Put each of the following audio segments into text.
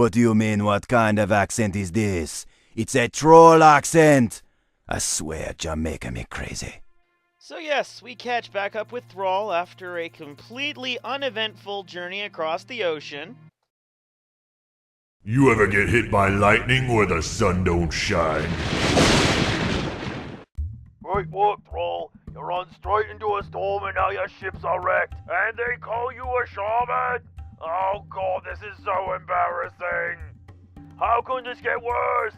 What do you mean, what kind of accent is this? It's a troll accent! I swear, you're making me crazy. So yes, we catch back up with Thrall after a completely uneventful journey across the ocean. You ever get hit by lightning where the sun don't shine? Right what, Thrall? You run straight into a storm and now your ships are wrecked, and they call you a shaman? Oh god, this is so embarrassing. How can this get worse?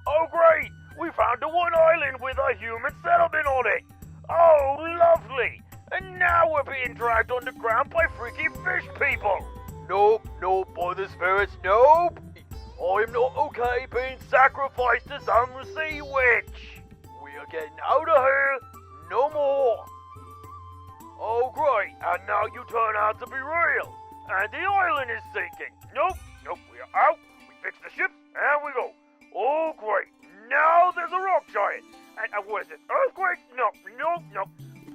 Oh great, we found the one island with a human settlement on it. Oh, lovely. And now we're being dragged underground by freaky fish people. Nope, by the spirits, nope. I'm not okay being sacrificed to some sea witch. We are getting out of here, no more. Oh great, and now you turn out to be real. And the island is sinking. Nope, we are out. We fix the ship, and we go. Oh great, now there's a rock giant. And what is it, earthquake? No.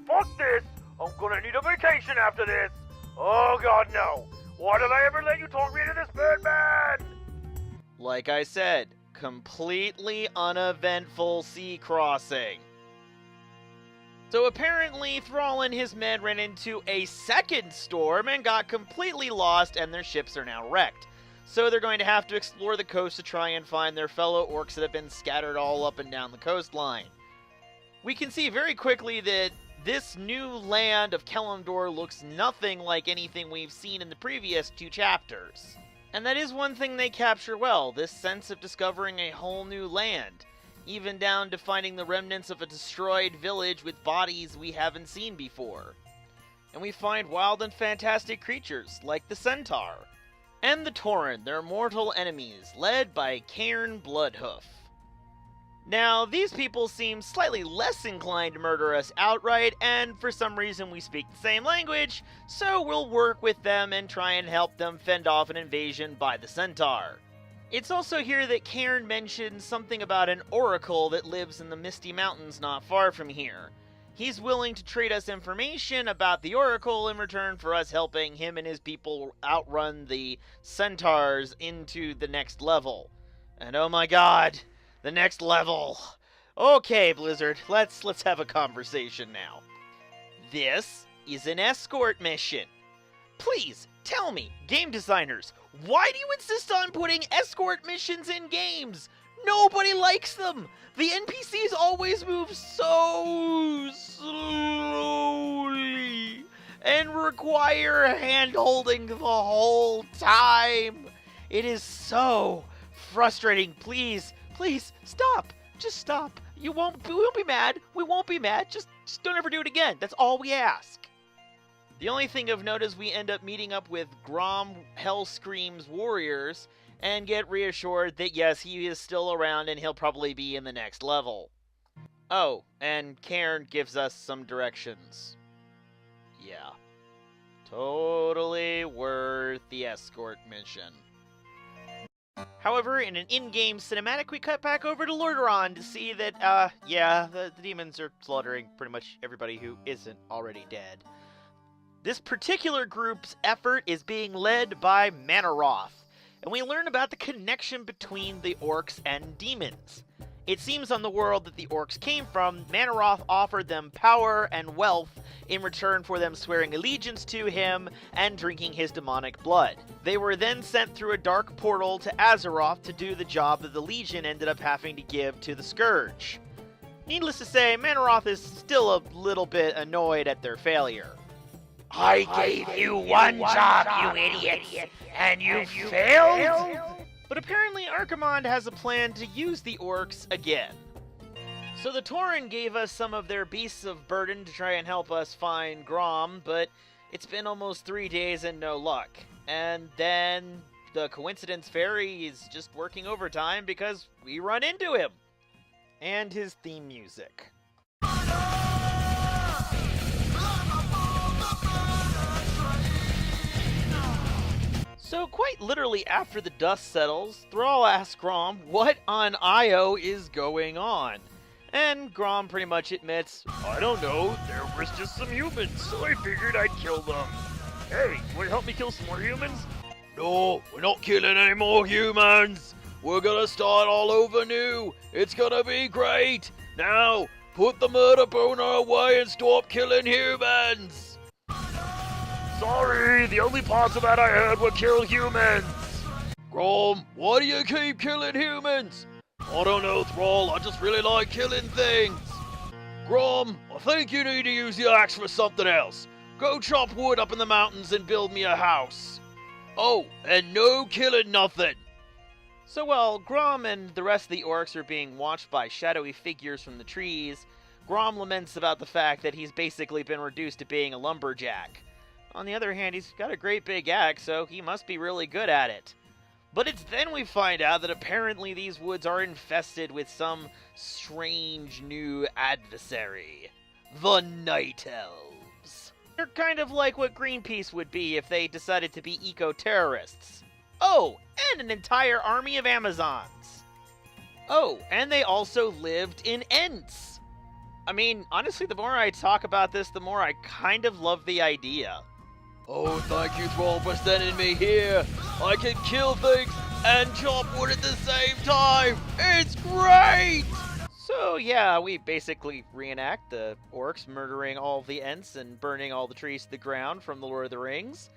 Fuck this. I'm gonna need a vacation after this. Oh god, no. Why did I ever let you talk me into this, Birdman? Like I said, completely uneventful sea crossing. So apparently Thrall and his men ran into a second storm and got completely lost, and their ships are now wrecked. So they're going to have to explore the coast to try and find their fellow orcs that have been scattered all up and down the coastline. We can see very quickly that this new land of Kelemdor looks nothing like anything we've seen in the previous 2 chapters. And that is one thing they capture well, this sense of discovering a whole new land, even down to finding the remnants of a destroyed village with bodies we haven't seen before. And we find wild and fantastic creatures, like the Centaur, and the Tauren, their mortal enemies, led by Cairn Bloodhoof. Now, these people seem slightly less inclined to murder us outright, and for some reason we speak the same language, so we'll work with them and try and help them fend off an invasion by the Centaur. It's also here that Cairn mentions something about an oracle that lives in the Misty Mountains not far from here. He's willing to trade us information about the oracle in return for us helping him and his people outrun the centaurs into the next level. And oh my god, the next level. Okay, Blizzard, let's have a conversation now. This is an escort mission. Please, tell me, game designers, why do you insist on putting escort missions in games? Nobody likes them! The NPCs always move so slowly and require hand-holding the whole time. It is so frustrating. Please, stop. Just stop. We won't be mad. We won't be mad. Just don't ever do it again. That's all we ask. The only thing of note is we end up meeting up with Grom Hellscream's warriors and get reassured that yes, he is still around and he'll probably be in the next level. Oh, and Cairn gives us some directions. Yeah. Totally worth the escort mission. However, in an in-game cinematic, we cut back over to Lordaeron to see that, the demons are slaughtering pretty much everybody who isn't already dead. This particular group's effort is being led by Manaroth, and we learn about the connection between the orcs and demons. It seems on the world that the orcs came from, Manaroth offered them power and wealth in return for them swearing allegiance to him and drinking his demonic blood. They were then sent through a dark portal to Azeroth to do the job that the Legion ended up having to give to the Scourge. Needless to say, Manaroth is still a little bit annoyed at their failure. I gave you one job, you idiots, and you failed? But apparently Archimonde has a plan to use the orcs again. So the Tauren gave us some of their beasts of burden to try and help us find Grom, but it's been almost 3 days and no luck. And then the Coincidence Fairy is just working overtime because we run into him. And his theme music. So quite literally after the dust settles, Thrall asks Grom what on Io is going on. And Grom pretty much admits, I don't know, there was just some humans, so I figured I'd kill them. Hey, would it help me kill some more humans? No, we're not killing any more humans. We're gonna start all over new. It's gonna be great. Now, put the murder boner away and stop killing humans. Sorry, the only parts of that I heard were kill humans. Grom, why do you keep killing humans? I don't know, Thrall. I just really like killing things. Grom, I think you need to use the axe for something else. Go chop wood up in the mountains and build me a house. Oh, and no killing nothing. So while Grom and the rest of the orcs are being watched by shadowy figures from the trees, Grom laments about the fact that he's basically been reduced to being a lumberjack. On the other hand, he's got a great big axe, so he must be really good at it. But it's then we find out that apparently these woods are infested with some strange new adversary. The Night Elves. They're kind of like what Greenpeace would be if they decided to be eco-terrorists. Oh, and an entire army of Amazons. Oh, and they also lived in Ents. I mean, honestly, the more I talk about this, the more I kind of love the idea. Oh, thank you, Thrall, for sending me here. I can kill things and chop wood at the same time. It's great! So yeah, we basically reenact the orcs murdering all the Ents and burning all the trees to the ground from the Lord of the Rings.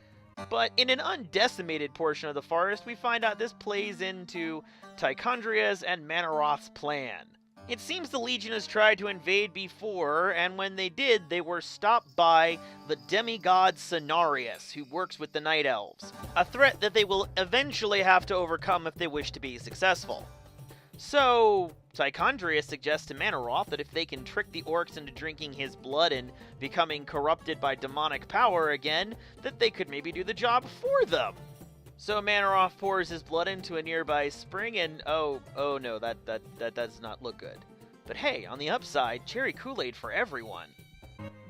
But in an undecimated portion of the forest, we find out this plays into Tichondria's and Manaroth's plan. It seems the Legion has tried to invade before, and when they did, they were stopped by the demigod Cenarius, who works with the Night Elves, a threat that they will eventually have to overcome if they wish to be successful. So, Tichondria suggests to Manaroth that if they can trick the orcs into drinking his blood and becoming corrupted by demonic power again, that they could maybe do the job for them. So Manaroth pours his blood into a nearby spring and oh no, that does not look good. But hey, on the upside, cherry Kool-Aid for everyone.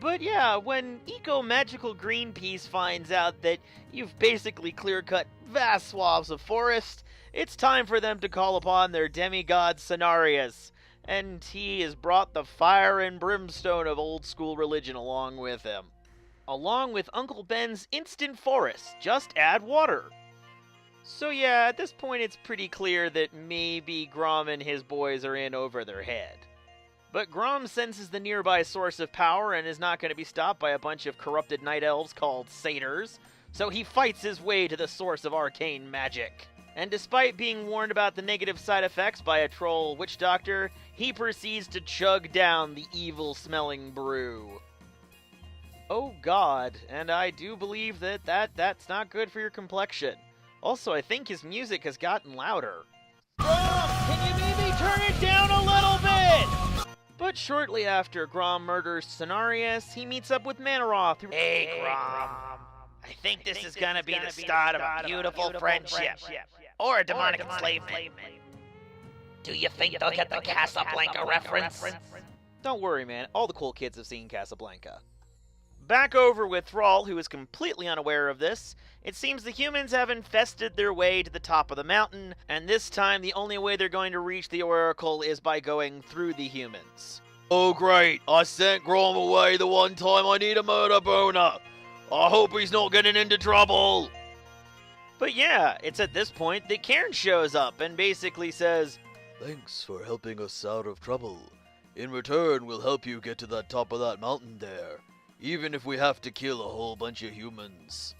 But yeah, when eco-magical Greenpeace finds out that you've basically clear-cut vast swaths of forest, it's time for them to call upon their demigod Cenarius, and he has brought the fire and brimstone of old-school religion along with him. Along with Uncle Ben's instant forest, just add water. So yeah, at this point it's pretty clear that maybe Grom and his boys are in over their head. But Grom senses the nearby source of power and is not going to be stopped by a bunch of corrupted night elves called satyrs, so he fights his way to the source of arcane magic. And despite being warned about the negative side effects by a troll witch doctor, he proceeds to chug down the evil-smelling brew. Oh god, and I do believe that's not good for your complexion. Also, I think his music has gotten louder. Grom, can you maybe turn it down a little bit? But shortly after Grom murders Cenarius, he meets up with Manaroth. Hey, Grom. I think this is gonna be the start of a beautiful friendship. Or a demonic enslavement. Do you think they'll get the Casablanca reference? Don't worry, man. All the cool kids have seen Casablanca. Back over with Thrall, who is completely unaware of this. It seems the humans have infested their way to the top of the mountain, and this time the only way they're going to reach the Oracle is by going through the humans. Oh great, I sent Grom away the one time I need a murder boner. I hope he's not getting into trouble. But yeah, it's at this point that Cairn shows up and basically says, Thanks for helping us out of trouble. In return, we'll help you get to the top of that mountain there, even if we have to kill a whole bunch of humans.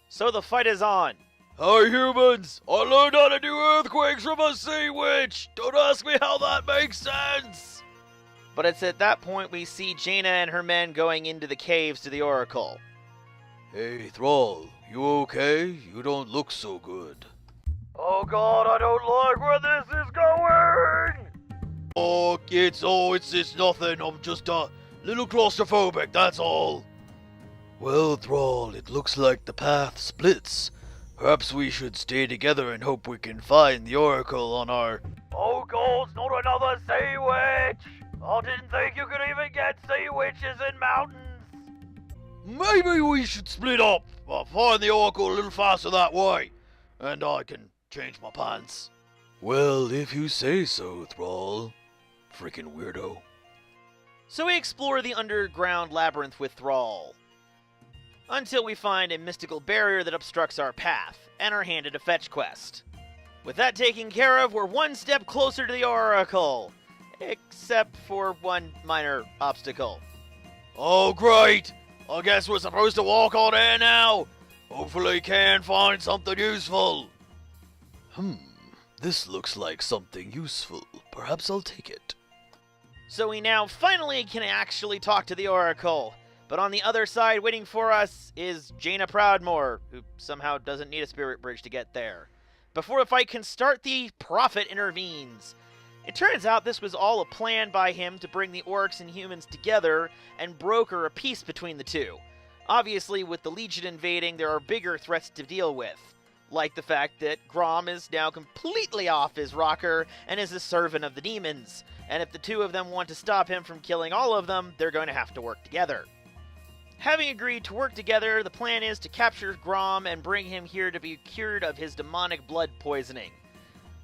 So the fight is on. Hi humans! I learned how to do earthquakes from a sea witch! Don't ask me how that makes sense! But it's at that point we see Jaina and her men going into the caves to the Oracle. Hey Thrall, you okay? You don't look so good. Oh god, I don't like where this is going! It's nothing. I'm just a little claustrophobic, that's all. Well, Thrall, it looks like the path splits. Perhaps we should stay together and hope we can find the Oracle on our... Oh god, not another sea witch! I didn't think you could even get sea witches in mountains. Maybe we should split up. I'll find the Oracle a little faster that way. And I can change my pants. Well, if you say so, Thrall. Freaking weirdo. So we explore the underground labyrinth with Thrall. until we find a mystical barrier that obstructs our path, and are handed a fetch quest. With that taken care of, we're one step closer to the Oracle, except for one minor obstacle. Oh, great! I guess we're supposed to walk on air now. Hopefully can find something useful. This looks like something useful. Perhaps I'll take it. So we now finally can actually talk to the Oracle. But on the other side waiting for us is Jaina Proudmoore, who somehow doesn't need a spirit bridge to get there. Before the fight can start, the Prophet intervenes. It turns out this was all a plan by him to bring the orcs and humans together and broker a peace between the two. Obviously, with the Legion invading, there are bigger threats to deal with, like the fact that Grom is now completely off his rocker and is a servant of the demons, and if the two of them want to stop him from killing all of them, they're going to have to work together. Having agreed to work together, the plan is to capture Grom and bring him here to be cured of his demonic blood poisoning.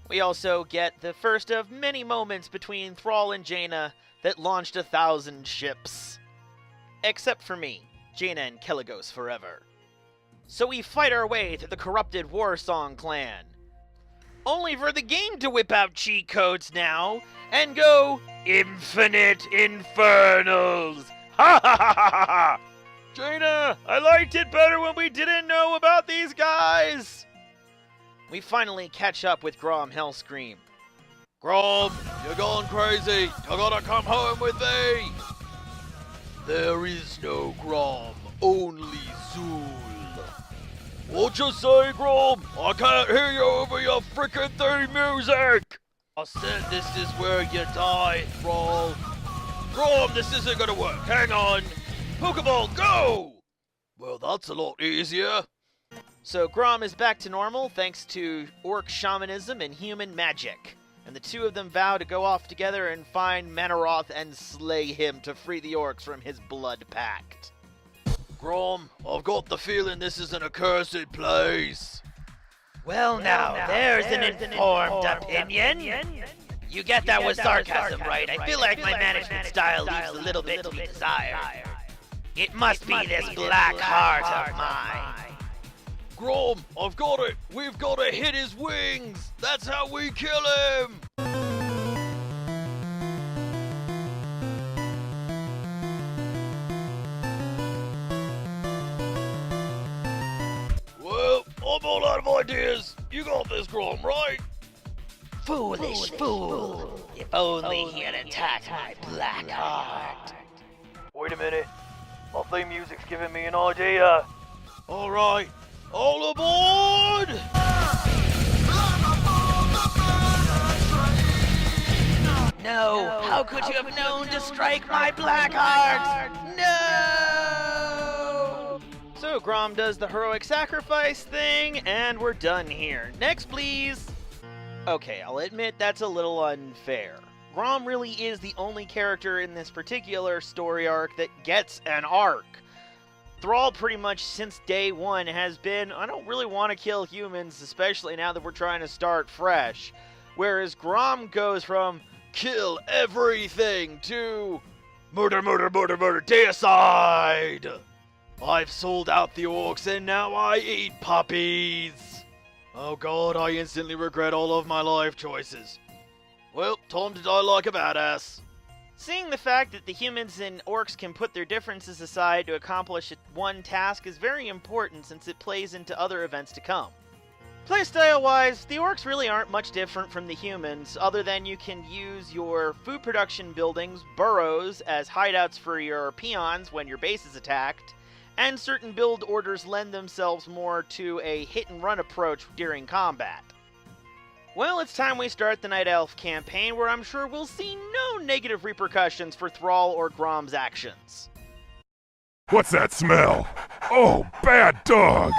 We also get the first of many moments between Thrall and Jaina that launched 1,000 ships. Except for me, Jaina and Kelegos forever. So we fight our way through the corrupted Warsong clan. Only for the game to whip out cheat codes now and go Infinite Infernals! Ha ha ha ha ha! Jaina, I liked it better when we didn't know about these guys! We finally catch up with Grom Hellscream. Grom, you're going crazy. You gotta come home with me. There is no Grom, only Zool. What you say, Grom? I can't hear you over your frickin' theme music. I said this is where you die, Thrall. Grom, this isn't gonna work. Hang on. Pokeball, go! Well, that's a lot easier. So Grom is back to normal thanks to orc shamanism and human magic. And the two of them vow to go off together and find Manaroth and slay him to free the orcs from his blood pact. Grom, I've got the feeling this is an accursed place. Well, now, there's an informed opinion. You get that with sarcasm, right? I feel like my management style leaves a little bit to be desired. It must be this black heart of mine. Grom, I've got it. We've got to hit his wings. That's how we kill him. Well, I'm all out of ideas. You got this, Grom, right? Foolish fool. If only he had attacked my black heart. Wait a minute. My theme music's giving me an idea. All right. All aboard! No, how could you have known to strike my black heart? No! So Grom does the heroic sacrifice thing, and we're done here. Next, please! Okay, I'll admit that's a little unfair. Grom really is the only character in this particular story arc that gets an arc. Thrall pretty much since day one has been, I don't really want to kill humans, especially now that we're trying to start fresh. Whereas Grom goes from kill everything to murder, murder, murder, murder, deicide! I've sold out the orcs and now I eat puppies! Oh god, I instantly regret all of my life choices. Well, time to die like a badass. Seeing the fact that the humans and orcs can put their differences aside to accomplish one task is very important since it plays into other events to come. Playstyle-wise, the orcs really aren't much different from the humans, other than you can use your food production buildings, burrows, as hideouts for your peons when your base is attacked, and certain build orders lend themselves more to a hit-and-run approach during combat. Well, it's time we start the Night Elf campaign, where I'm sure we'll see no negative repercussions for Thrall or Grom's actions. What's that smell? Oh, bad dog!